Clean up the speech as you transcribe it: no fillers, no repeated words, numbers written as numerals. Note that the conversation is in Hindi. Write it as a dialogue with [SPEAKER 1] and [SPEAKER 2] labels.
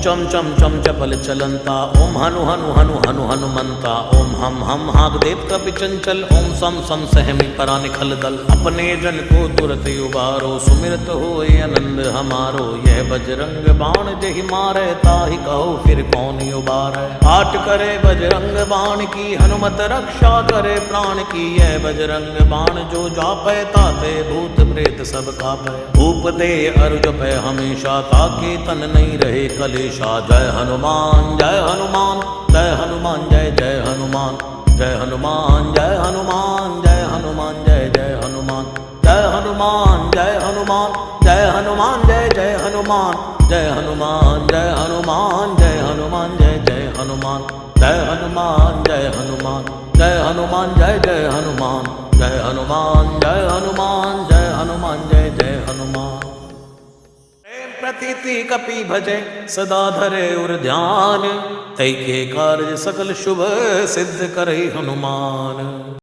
[SPEAKER 1] चम चम चम चपल चलंता, ओम हनु हनु हनु हनु हनुमंता, ओम हम हाग देव कपि चंचल, ओम सम सम सहमी परा निखल दल। अपने जन को तुरत उबारो, सुमिरत होए आनंद हमारो। यह बजरंग बाण जहि मारे, ताहि कहो फिर कौन उबारे। पाठ करे बजरंग बाण की, हनुमत रक्षा करे प्राण की। यह बजरंग बाण जो जापै, ताते भूत प्रेत सब कापै। भूप दे अरु जपै हमेशा, ताके तन नहीं रहे कलेशा। जय हनुमान जय हनुमान, जय हनुमान जय जय हनुमान। जय हनुमान जय हनुमान, जय हनुमान जय जय हनुमान। जय हनुमान जय हनुमान, जय हनुमान जय जय हनुमान। जय हनुमान जय हनुमान, जय हनुमान जय जय हनुमान। जय हनुमान जय हनुमान, जय हनुमान जय जय हनुमान। जय हनुमान जय हनुमान, जय हनुमान जय जय हनुमान। प्रतीति कपि भजे सदा धरे उर ध्यान, तै के कार्य सकल शुभ सिद्ध करे हनुमान।